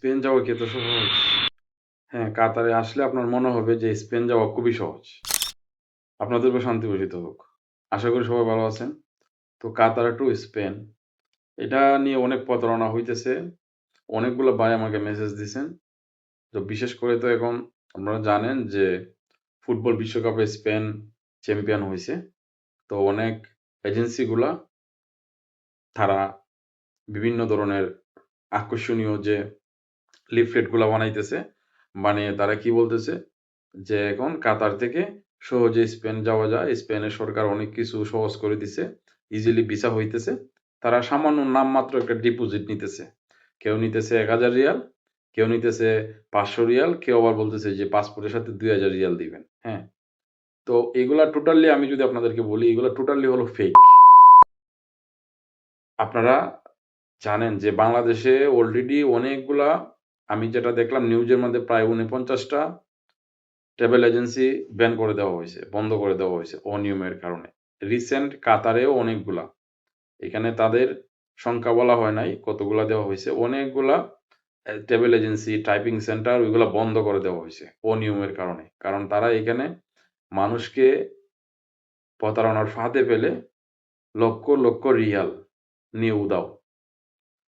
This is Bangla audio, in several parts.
স্পেন যাওয়া কি এত সহজ? হ্যাঁ, কাতারে আসলে আপনার মনে হবে যে স্পেন যাওয়া খুবই সহজ। আপনাদের উপর শান্তি বর্ষিত হোক। আশা করি সবাই ভালো আছেন। তো কাতার টু স্পেন এটা নিয়ে অনেক প্রতারণা হইতেছে। অনেকগুলো ভাই আমাকে মেসেজ দিছেন। তো বিশেষ করে তো এখন আপনারা জানেন যে ফুটবল বিশ্বকাপে স্পেন চ্যাম্পিয়ন হইছে। তো অনেক এজেন্সিগুলা তারা বিভিন্ন ধরনের আকর্ষণীয় যে লিফলেটগুলা বানাইতেছে। বানিয়ে তারা কি বলতেছে? যে এখন কাতার থেকে সহজে স্পেন যাওয়া যায়। স্পেনের সরকার অনেক কিছু সহজ করে দিছে। ইজিলি ভিসা হইতেছে। তারা সামান্য নামমাত্র একটা ডিপোজিট নিতেছে। কেউ নিতেছে ৳১,০০০, কেউ নিতেছে ৳৫০০, কেউ আবার বলতেছে যে পাসপোর্টের সাথে ৳২,০০০ দিবেন। হ্যাঁ? তো এগুলা টোটালি আমি যদি আপনাদেরকে বলি, এগুলা টোটালি হলো ফেক। আপনারা জানেন যে বাংলাদেশে অলরেডি অনেকগুলা আমি যেটা দেখলাম নিউজের মধ্যে প্রায় ৪৯ টা ট্রাভেল এজেন্সি ব্যান করে দেওয়া হইছে, বন্ধ করে দেওয়া হইছে অনিয়মের কারণে। রিসেন্ট কাতারেও অনেকগুলা। এখানে তাদের সংখ্যা বলা হয় নাই, কতগুলা দেওয়া হইছে। অনেকগুলা ট্রাভেল এজেন্সি, টাইপিং সেন্টার ওইগুলা বন্ধ করে দেওয়া হইছে অনিয়মের কারণে। কারণ তারা এখানে মানুষকে প্রতারণার ফাঁদে ফেলে লক্ষ, লক্ষ রিয়াল নিয়ে উধাও।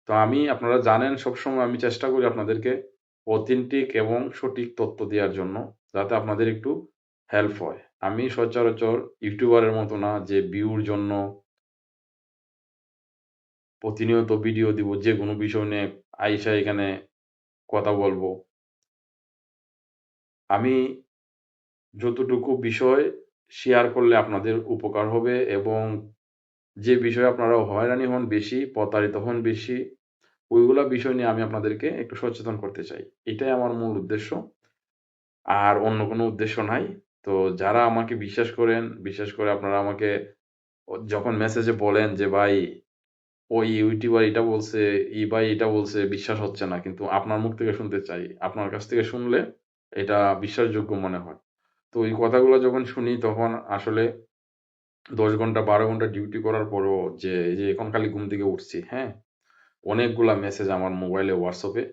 তো আমি আপনারা জানেন সবসময় আমি চেষ্টা করি আপনাদেরকে অথেন্টিক এবং সঠিক তথ্য দেওয়ার জন্য, যাতে আপনাদের একটু হেল্প হয়। আমি সচরাচর ইউটিউবারের মতো না যে ভিউর জন্য প্রতিনিয়ত ভিডিও দিব, যেকোনো বিষয় নিয়ে আইসা এখানে কথা বলবো। আমি যতটুকু বিষয় শেয়ার করলে আপনাদের উপকার হবে এবং যে বিষয়ে আপনারা হয়রানি হন বেশি, প্রতারিত হন বেশি, ওইগুলা বিষয় নিয়ে আমি আপনাদেরকে একটু সচেতন করতে চাই। এটাই আমার মূল উদ্দেশ্য। আর অন্য কোনো উদ্দেশ্য নাই। তো যারা আমাকে বিশ্বাস করেন, বিশেষ করে আপনারা আমাকে যখন মেসেজে বলেন যে, "ভাই ওই ইউটিউবার এটা বলছে, এই ভাই এটা বলছে, বিশ্বাস হচ্ছে না। কিন্তু আপনার মুখ থেকে শুনতে চাই। আপনার কাছ থেকে শুনলে এটা বিশ্বাসযোগ্য মনে হয়।" তো এই কথাগুলো যখন শুনি তখন আসলে ১০ ঘন্টা ১২ ঘন্টা ডিউটি করার পরেও যে এই যে এখন খালি ঘুম থেকে উঠছি, হ্যাঁ? অনেকগুলা মেসেজ আমার মোবাইলে WhatsApp এ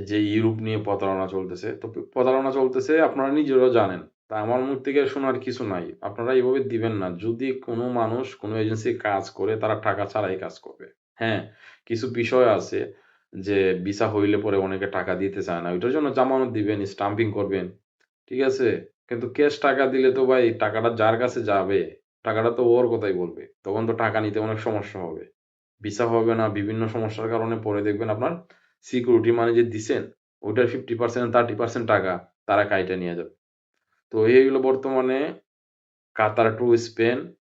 যে ইউরোপ নিয়ে প্রতারণা চলতেছে। তো প্রতারণা চলতেছে আপনারা নিজেরাও জানেন। তা আমার মুখ থেকে শোনার কিছু নাই। আপনারা এভাবে দিবেন না। যদি কোনো মানুষ কোনো এজেন্সি কাজ করে তারা টাকা ছাড়াই কাজ করবে। হ্যাঁ, কিছু বিষয় আছে যে ভিসা হইলে পরে অনেকে টাকা দিতে চায় না। ওইটার জন্য জামানত দিবেন, স্টাম্পিং করবেন। ঠিক আছে? কিন্তু ক্যাশ টাকা দিলে তো ভাই টাকাটা যার কাছে যাবে, টাকাটা তো ওর কথাই বলবে। তখন তো টাকা নিতে অনেক সমস্যা হবে। ভিসা হবে না, বিভিন্ন সমস্যার কারণে পরে দেখবেন আপনার সিকিউরিটি মানি যে দিছেন, ওইটার 50% 30% টাকা তারা কাইটা নিয়ে যাবে। তো এই হলো বর্তমানে কাতার টু স্পেন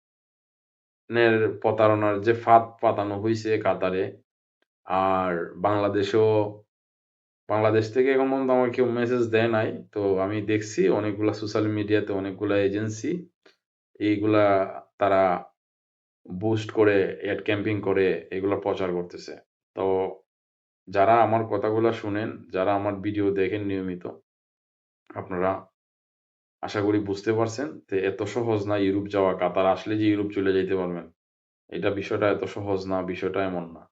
এর প্রতারণার যে ফাঁদ পাতানো হইছে কাতারে। আর বাংলাদেশেও বাংলাদেশ থেকে এখন পর্যন্ত আমাকে কেউ মেসেজ দেয় নাই। তো আমি দেখছি অনেকগুলা সোশ্যাল মিডিয়াতে অনেকগুলা এজেন্সি এইগুলা তারা বুস্ট করে, এড ক্যাম্পিং করে এগুলা প্রচার করতেছে। তো যারা আমার কথাগুলা শুনেন, যারা আমার ভিডিও দেখেন নিয়মিত, আপনারা আশা করি বুঝতে পারছেন যে এত সহজ না ইউরোপ যাওয়া। কাতার আসলে যে ইউরোপ চলে যাইতে পারবেন। এটা বিষয়টা এত সহজ না, বিষয়টা এমন না।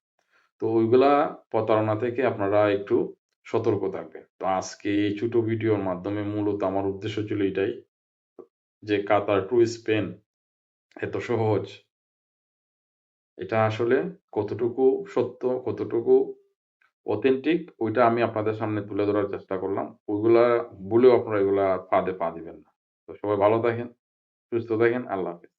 তো ওইগুলা প্রতারণা থেকে আপনারা একটু সতর্ক থাকবেন। তো আজকে এই ছোট ভিডিওর মাধ্যমে মূলত আমার উদ্দেশ্য ছিল এটাই যে কাতার টু স্পেন এত সহজ। এটা আসলে কতটুকু সত্য, কতটুকু অথেন্টিক ওইটা আমি আপনাদের সামনে তুলে ধরার চেষ্টা করলাম। ওইগুলা ভুলেও আপনারা এগুলা ফাঁদে পা দিবেন না। তো সবাই ভালো থাকেন, সুস্থ থাকেন। আল্লাহ হাফেজ।